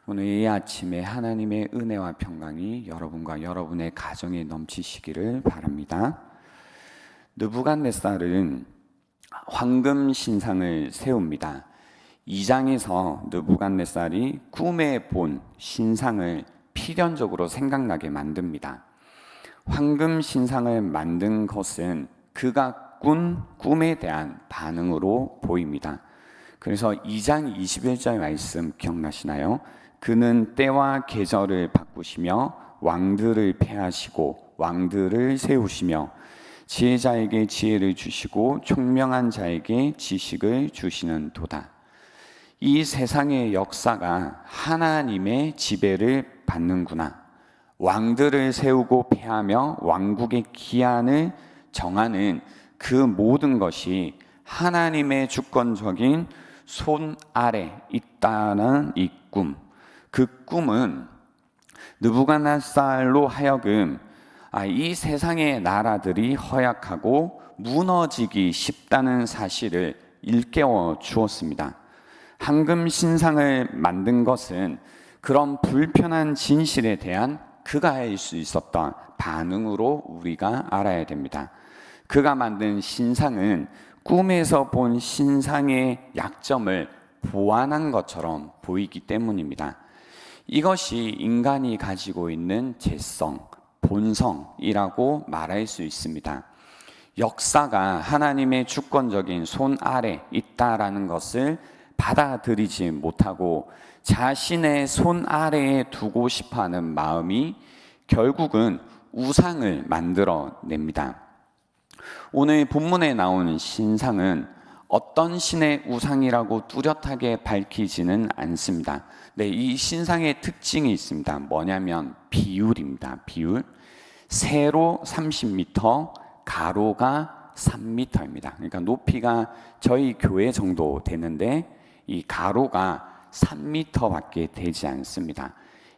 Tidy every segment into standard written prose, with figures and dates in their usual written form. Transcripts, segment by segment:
오늘 이 아침에 하나님의 은혜와 평강이 여러분과 여러분의 가정에 넘치시기를 바랍니다. 느부갓네살은 황금 신상을 세웁니다. 2장에서 느부갓네살이 꿈에 본 신상을 필연적으로 생각나게 만듭니다. 황금 신상을 만든 것은 그가 꾼 꿈에 대한 반응으로 보입니다. 그래서 2장 21절 말씀 기억나시나요? 그는 때와 계절을 바꾸시며 왕들을 폐하시고 왕들을 세우시며 지혜자에게 지혜를 주시고 총명한 자에게 지식을 주시는 도다. 이 세상의 역사가 하나님의 지배를 받는구나. 왕들을 세우고 폐하며 왕국의 기한을 정하는 그 모든 것이 하나님의 주권적인 손 아래 있다는 이 꿈. 그 꿈은 느부갓네살로 하여금 이 세상의 나라들이 허약하고 무너지기 쉽다는 사실을 일깨워 주었습니다. 황금 신상을 만든 것은 그런 불편한 진실에 대한 그가 할 수 있었던 반응으로 우리가 알아야 됩니다. 그가 만든 신상은 꿈에서 본 신상의 약점을 보완한 것처럼 보이기 때문입니다. 이것이 인간이 가지고 있는 죄성, 본성이라고 말할 수 있습니다. 역사가 하나님의 주권적인 손 아래 있다라는 것을 받아들이지 못하고 자신의 손 아래에 두고 싶어하는 마음이 결국은 우상을 만들어냅니다. 오늘 본문에 나오는 신상은 어떤 신의 우상이라고 뚜렷하게 밝히지는 않습니다. 네, 이 신상의 특징이 있습니다. 뭐냐면 비율입니다. 비율. 세로 30m, 가로가 3m입니다. 그러니까 높이가 저희 교회 정도 되는데 이 가로가 3m밖에 되지 않습니다.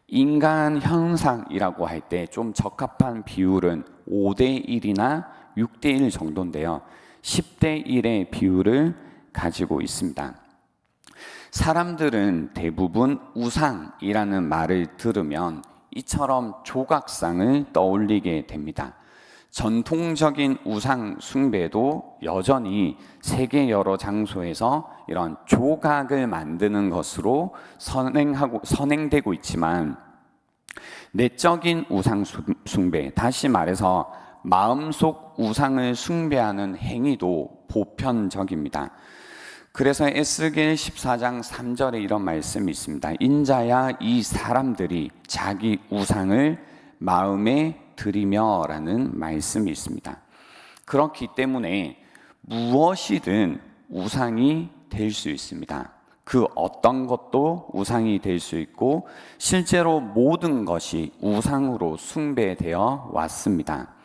인간 형상이라고 할 때 좀 적합한 비율은 5대1이나 6대1 정도인데요. 10대1의 비율을 가지고 있습니다. 사람들은 대부분 우상이라는 말을 들으면 이처럼 조각상을 떠올리게 됩니다. 전통적인 우상 숭배도 여전히 세계 여러 장소에서 이런 조각을 만드는 것으로 선행되고 있지만 내적인 우상 숭배, 다시 말해서 마음속 우상을 숭배하는 행위도 보편적입니다. 그래서 에스겔 14장 3절에 이런 말씀이 있습니다. 인자야 이 사람들이 자기 우상을 마음에 들이며 라는 말씀이 있습니다. 그렇기 때문에 무엇이든 우상이 될 수 있습니다. 그 어떤 것도 우상이 될 수 있고 실제로 모든 것이 우상으로 숭배되어 왔습니다.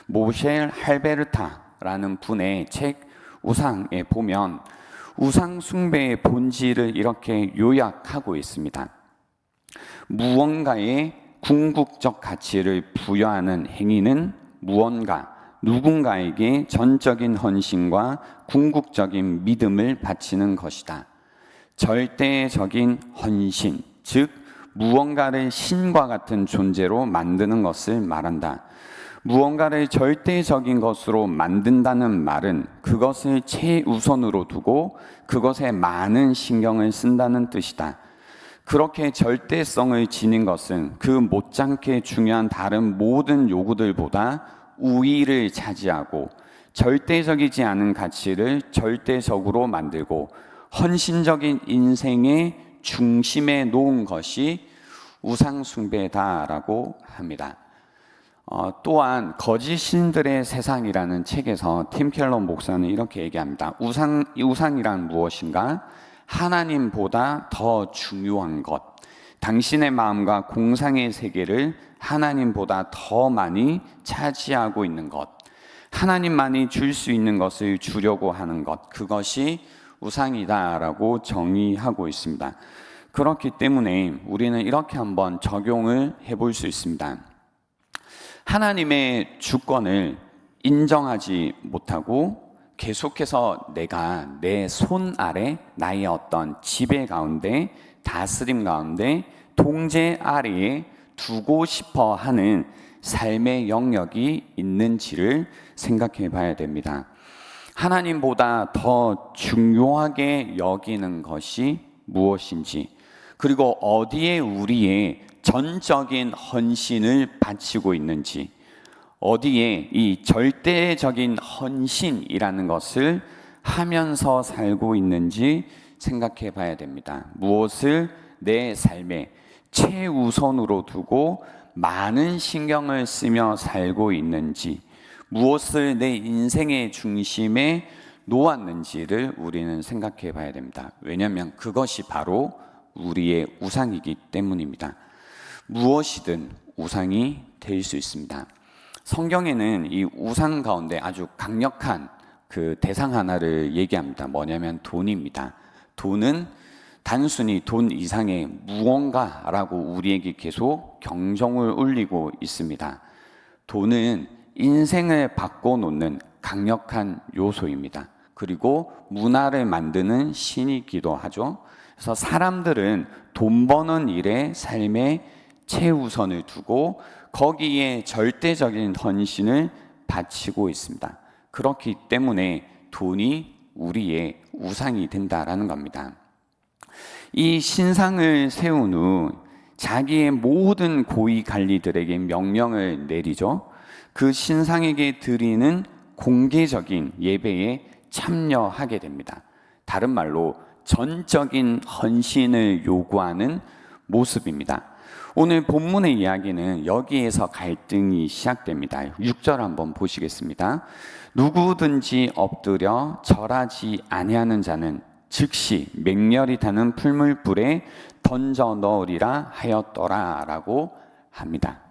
모셸 할베르타라는 분의 책 우상에 보면 우상 숭배의 본질을 이렇게 요약하고 있습니다. 무언가의 궁극적 가치를 부여하는 행위는 누군가에게 전적인 헌신과 궁극적인 믿음을 바치는 것이다. 절대적인 헌신, 즉 무언가를 신과 같은 존재로 만드는 것을 말한다. 무언가를 절대적인 것으로 만든다는 말은 그것을 최우선으로 두고 그것에 많은 신경을 쓴다는 뜻이다. 그렇게 절대성을 지닌 것은 그 못지않게 중요한 다른 모든 요구들보다 우위를 차지하고 절대적이지 않은 가치를 절대적으로 만들고 헌신적인 인생의 중심에 놓은 것이 우상숭배다라고 합니다. 또한 거짓 신들의 세상이라는 책에서 팀 켈러 목사는 이렇게 얘기합니다. 우상이란 무엇인가? 하나님보다 더 중요한 것, 당신의 마음과 공상의 세계를 하나님보다 더 많이 차지하고 있는 것, 하나님만이 줄 수 있는 것을 주려고 하는 것, 그것이 우상이다라고 정의하고 있습니다. 그렇기 때문에 우리는 이렇게 한번 적용을 해볼 수 있습니다. 하나님의 주권을 인정하지 못하고 계속해서 내가 내 손 아래 나의 어떤 지배 가운데, 다스림 가운데, 통제 아래에 두고 싶어 하는 삶의 영역이 있는지를 생각해 봐야 됩니다. 하나님보다 더 중요하게 여기는 것이 무엇인지, 그리고 어디에 우리의 전적인 헌신을 바치고 있는지, 어디에 이 절대적인 헌신이라는 것을 하면서 살고 있는지 생각해 봐야 됩니다. 무엇을 내 삶에 최우선으로 두고 많은 신경을 쓰며 살고 있는지, 무엇을 내 인생의 중심에 놓았는지를 우리는 생각해 봐야 됩니다. 왜냐하면 그것이 바로 우리의 우상이기 때문입니다. 무엇이든 우상이 될 수 있습니다. 성경에는 이 우상 가운데 아주 강력한 그 대상 하나를 얘기합니다. 뭐냐면 돈입니다. 돈은 단순히 돈 이상의 무언가라고 우리에게 계속 경종을 울리고 있습니다. 돈은 인생을 바꿔놓는 강력한 요소입니다. 그리고 문화를 만드는 신이기도 하죠. 그래서 사람들은 돈 버는 일에 삶의 최우선을 두고 거기에 절대적인 헌신을 바치고 있습니다. 그렇기 때문에 돈이 우리의 우상이 된다라는 겁니다. 이 신상을 세운 후 자기의 모든 고위 관리들에게 명령을 내리죠. 그 신상에게 드리는 공개적인 예배에 참여하게 됩니다. 다른 말로 전적인 헌신을 요구하는 모습입니다. 오늘 본문의 이야기는 여기에서 갈등이 시작됩니다. 6절 한번 보시겠습니다. 누구든지 엎드려 절하지 아니하는 자는 즉시 맹렬히 타는 풀물불에 던져 넣으리라 하였더라 라고 합니다.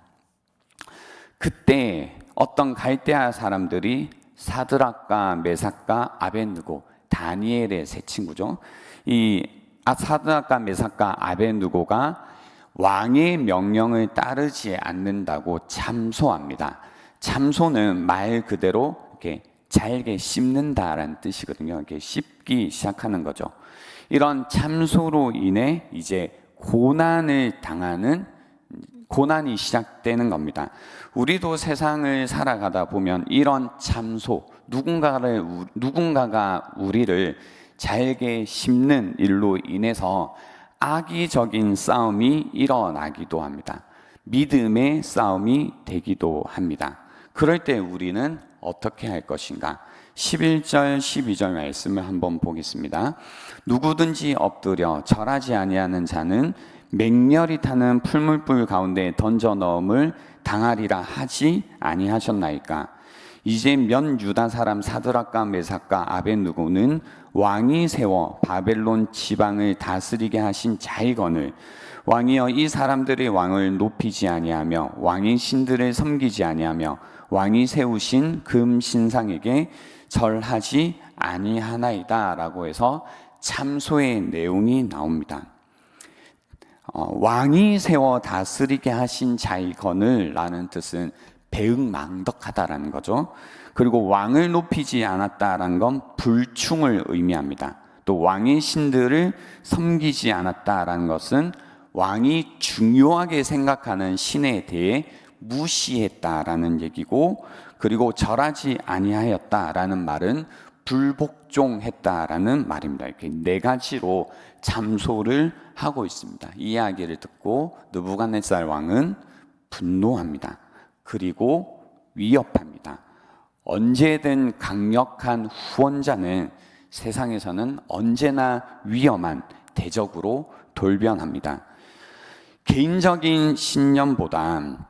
그때 어떤 갈대아 사람들이 사드락과 메삭과 아벳느고, 다니엘의 세 친구죠. 이 사드락과 메삭과 아벳느고가 왕의 명령을 따르지 않는다고 참소합니다. 참소는 말 그대로 이렇게 잘게 씹는다라는 뜻이거든요. 이렇게 씹기 시작하는 거죠. 이런 참소로 인해 이제 고난이 시작되는 겁니다. 우리도 세상을 살아가다 보면 이런 참소, 누군가가 우리를 잘게 씹는 일로 인해서 악의적인 싸움이 일어나기도 합니다. 믿음의 싸움이 되기도 합니다. 그럴 때 우리는 어떻게 할 것인가? 11절, 12절 말씀을 한번 보겠습니다. 누구든지 엎드려 절하지 아니하는 자는 맹렬히 타는 풀물불 가운데 던져 넣음을 당하리라 하지 아니하셨나이까? 이제 면 유다 사람 사드락과 메삭과 아벳느고는 왕이 세워 바벨론 지방을 다스리게 하신 자이거늘 왕이여 이 사람들의 왕을 높이지 아니하며 왕의 신들을 섬기지 아니하며 왕이 세우신 금 신상에게 절하지 아니하나이다 라고 해서 참소의 내용이 나옵니다. 왕이 세워 다스리게 하신 자이거늘 라는 뜻은 배응망덕하다라는 거죠. 그리고 왕을 높이지 않았다라는 건 불충을 의미합니다. 또 왕의 신들을 섬기지 않았다라는 것은 왕이 중요하게 생각하는 신에 대해 무시했다라는 얘기고, 그리고 절하지 아니하였다라는 말은 불복종했다라는 말입니다. 이렇게 네 가지로 참소를 하고 있습니다. 이 이야기를 듣고 느부갓네살 왕은 분노합니다. 그리고 위협합니다. 언제든 강력한 후원자는 세상에서는 언제나 위험한 대적으로 돌변합니다. 개인적인 신념보다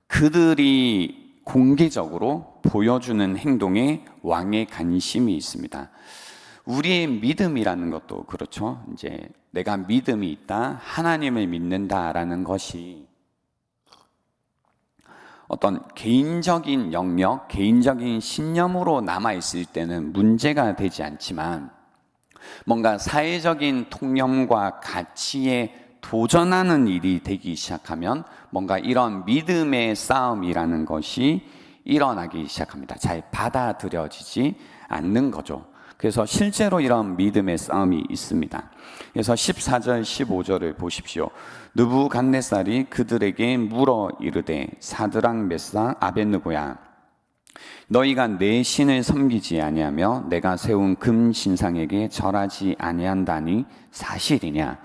그들이 공개적으로 보여주는 행동에 왕의 관심이 있습니다. 우리의 믿음이라는 것도 그렇죠. 이제 내가 믿음이 있다, 하나님을 믿는다라는 것이 어떤 개인적인 영역, 개인적인 신념으로 남아있을 때는 문제가 되지 않지만, 뭔가 사회적인 통념과 가치에 도전하는 일이 되기 시작하면 뭔가 이런 믿음의 싸움이라는 것이 일어나기 시작합니다. 잘 받아들여지지 않는 거죠. 그래서 실제로 이런 믿음의 싸움이 있습니다. 그래서 14절 15절을 보십시오. 느부갓네살이 그들에게 물어 이르되 사드락 메삭 아벳느고야 너희가 내 신을 섬기지 아니하며 내가 세운 금 신상에게 절하지 아니한다니 사실이냐?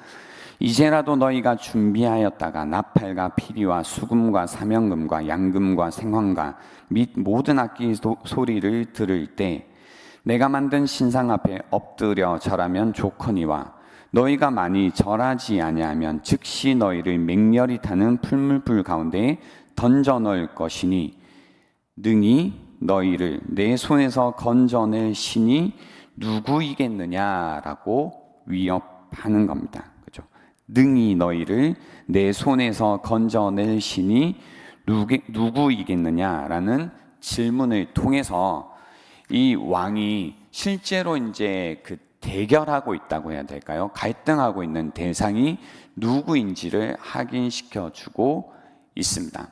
이제라도 너희가 준비하였다가 나팔과 피리와 수금과 사명금과 양금과 생황과 및 모든 악기 소리를 들을 때 내가 만든 신상 앞에 엎드려 절하면 좋거니와 너희가 많이 절하지 아니하면 즉시 너희를 맹렬히 타는 풀물불 가운데에 던져 넣을 것이니 능히 너희를 내 손에서 건져낼 신이 누구이겠느냐라고 위협하는 겁니다. 그렇죠? 능히 너희를 내 손에서 건져낼 신이 누구이겠느냐라는 질문을 통해서 이 왕이 실제로 이제 그 대결하고 있다고 해야 될까요? 갈등하고 있는 대상이 누구인지를 확인시켜 주고 있습니다.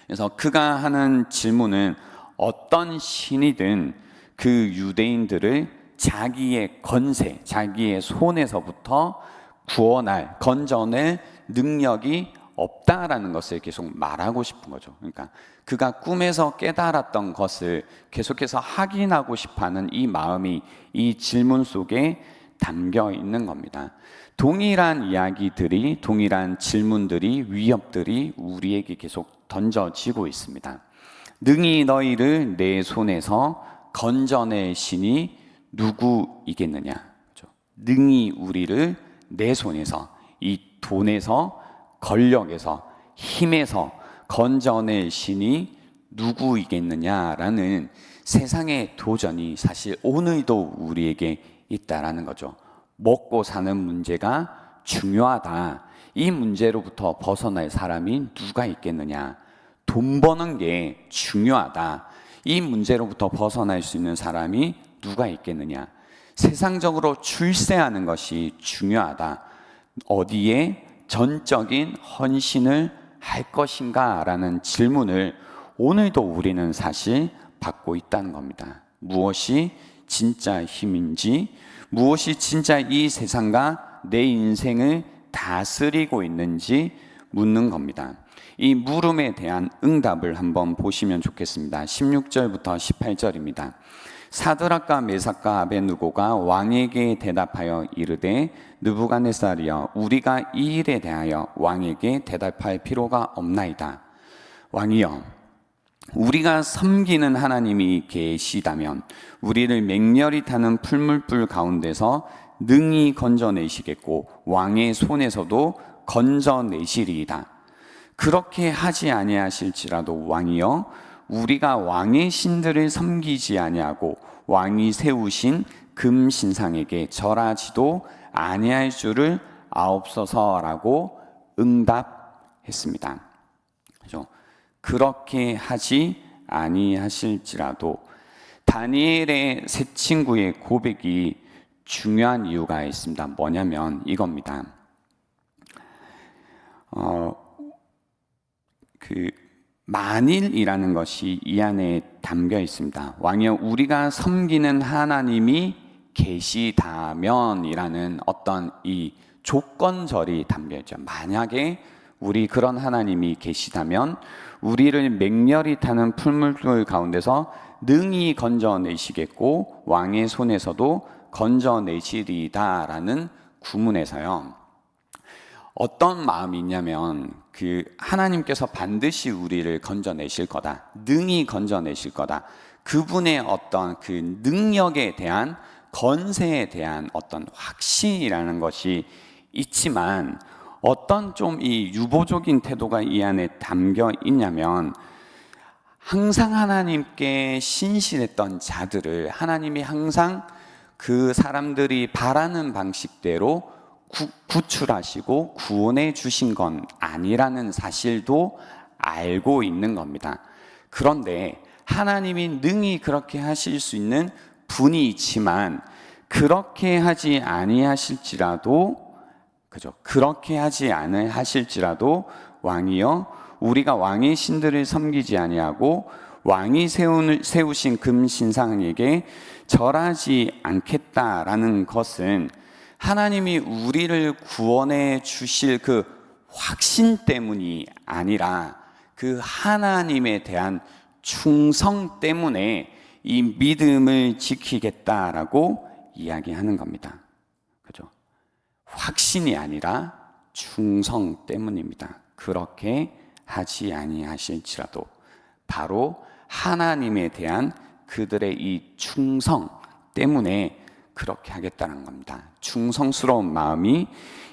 그래서 그가 하는 질문은 어떤 신이든 그 유대인들을 자기의 건세, 자기의 손에서부터 구원할, 건져낼 능력이 없다라는 것을 계속 말하고 싶은 거죠. 그러니까 그가 꿈에서 깨달았던 것을 계속해서 확인하고 싶어하는 이 마음이 이 질문 속에 담겨 있는 겁니다. 동일한 이야기들이, 동일한 질문들이, 위협들이 우리에게 계속 던져지고 있습니다. 능히 너희를 내 손에서 건져낼 신이 누구이겠느냐? 그렇죠? 능히 우리를 내 손에서, 이 돈에서, 권력에서, 힘에서 건져낼 신이 누구이겠느냐라는 세상의 도전이 사실 오늘도 우리에게 있다라는 거죠. 먹고 사는 문제가 중요하다. 이 문제로부터 벗어날 사람이 누가 있겠느냐? 돈 버는 게 중요하다. 이 문제로부터 벗어날 수 있는 사람이 누가 있겠느냐? 세상적으로 출세하는 것이 중요하다. 어디에 전적인 헌신을 할 것인가? 라는 질문을 오늘도 우리는 사실 받고 있다는 겁니다. 무엇이 진짜 힘인지, 무엇이 진짜 이 세상과 내 인생을 다스리고 있는지 묻는 겁니다. 이 물음에 대한 응답을 한번 보시면 좋겠습니다. 16절부터 18절입니다. 사드락과 메삭과 아벳느고가 왕에게 대답하여 이르되 느부갓네살이여 우리가 이 일에 대하여 왕에게 대답할 필요가 없나이다. 왕이여 우리가 섬기는 하나님이 계시다면 우리를 맹렬히 타는 풀물불 가운데서 능히 건져내시겠고 왕의 손에서도 건져내시리이다. 그렇게 하지 아니하실지라도 왕이여 우리가 왕의 신들을 섬기지 아니하고 왕이 세우신 금 신상에게 절하지도 아니할 줄을 아옵소서라고 응답했습니다. 그렇죠? 그렇게 하지 아니하실지라도 다니엘의 세 친구의 고백이 중요한 이유가 있습니다. 뭐냐면 이겁니다. 만일이라는 것이 이 안에 담겨 있습니다. 왕이여 우리가 섬기는 하나님이 계시다면이라는 어떤 이 조건절이 담겨 있죠. 만약에 우리 그런 하나님이 계시다면 우리를 맹렬히 타는 풀물들 가운데서 능히 건져내시겠고 왕의 손에서도 건져내시리다라는 구문에서요. 어떤 마음이 있냐면 그 하나님께서 반드시 우리를 건져내실 거다. 능히 건져내실 거다. 그분의 어떤 그 능력에 대한 건세에 대한 어떤 확신이라는 것이 있지만 어떤 좀 이 유보적인 태도가 이 안에 담겨 있냐면 항상 하나님께 신실했던 자들을 하나님이 항상 그 사람들이 바라는 방식대로 구출하시고 구원해 주신 건 아니라는 사실도 알고 있는 겁니다. 그런데 하나님이 능히 그렇게 하실 수 있는 분이 있지만 그렇게 하지 아니하실지라도 그죠? 그렇게 하지 아니하실지라도 왕이여 우리가 왕의 신들을 섬기지 아니하고 왕이 세우신 금신상에게 절하지 않겠다라는 것은 하나님이 우리를 구원해 주실 그 확신 때문이 아니라 그 하나님에 대한 충성 때문에 이 믿음을 지키겠다라고 이야기하는 겁니다. 그죠? 확신이 아니라 충성 때문입니다. 그렇게 하지 아니하실지라도 바로 하나님에 대한 그들의 이 충성 때문에 그렇게 하겠다는 겁니다. 충성스러운 마음이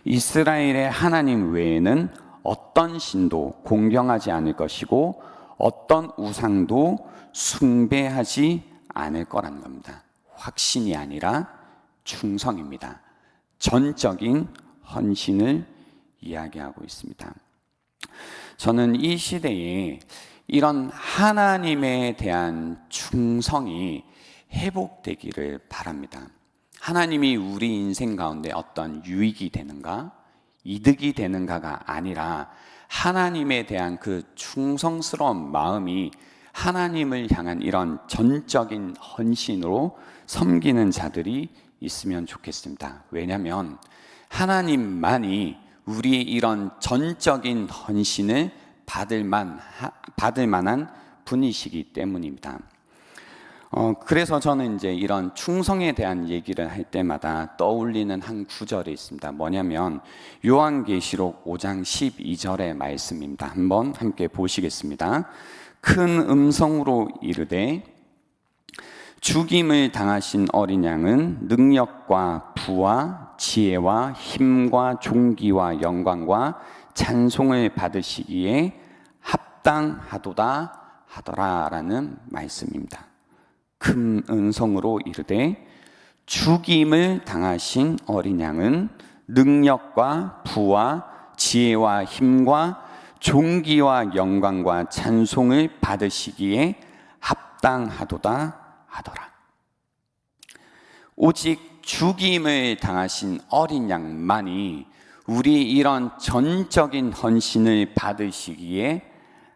이스라엘의 하나님 외에는 어떤 신도 공경하지 않을 것이고 어떤 우상도 숭배하지 않을 거라는 겁니다. 확신이 아니라 충성입니다. 전적인 헌신을 이야기하고 있습니다. 저는 이 시대에 이런 하나님에 대한 충성이 회복되기를 바랍니다. 하나님이 우리 인생 가운데 어떤 유익이 되는가, 이득이 되는가가 아니라 하나님에 대한 그 충성스러운 마음이 하나님을 향한 이런 전적인 헌신으로 섬기는 자들이 있으면 좋겠습니다. 왜냐하면 하나님만이 우리의 이런 전적인 헌신을 받을 만한 분이시기 때문입니다. 그래서 저는 이제 이런 충성에 대한 얘기를 할 때마다 떠올리는 한 구절이 있습니다. 뭐냐면 요한계시록 5장 12절의 말씀입니다. 한번 함께 보시겠습니다. 큰 음성으로 이르되 죽임을 당하신 어린 양은 능력과 부와 지혜와 힘과 존귀와 영광과 찬송을 받으시기에 합당하도다 하더라라는 말씀입니다. 큰 음성으로 이르되 죽임을 당하신 어린 양은 능력과 부와 지혜와 힘과 존귀와 영광과 찬송을 받으시기에 합당하도다 하더라. 오직 죽임을 당하신 어린 양만이 우리 이런 전적인 헌신을 받으시기에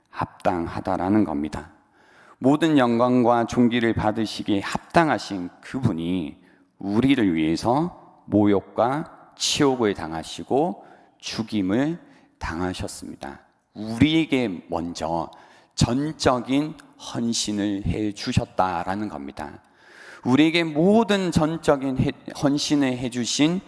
합당하다라는 겁니다. 모든 영광과 존귀를 받으시기에 합당하신 그분이 우리를 위해서 모욕과 치욕을 당하시고 죽임을 당하셨습니다. 우리에게 먼저 전적인 헌신을 해 주셨다라는 겁니다. 우리에게 모든 전적인 헌신을 해 주신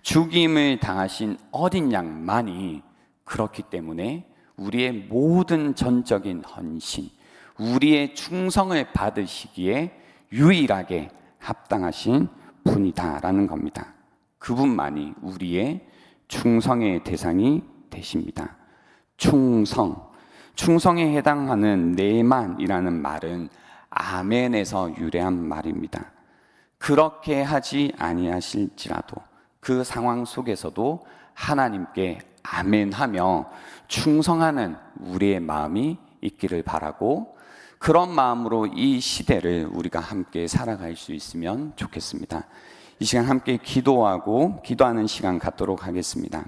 죽임을 당하신 어린 양만이 그렇기 때문에 우리의 모든 전적인 헌신, 우리의 충성을 받으시기에 유일하게 합당하신 분이다라는 겁니다. 그분만이 우리의 충성의 대상이 되십니다. 충성에 해당하는 네만이라는 말은 아멘에서 유래한 말입니다. 그렇게 하지 아니하실지라도 그 상황 속에서도 하나님께 아멘하며 충성하는 우리의 마음이 있기를 바라고, 그런 마음으로 이 시대를 우리가 함께 살아갈 수 있으면 좋겠습니다. 이 시간 함께 기도하는 시간 갖도록 하겠습니다.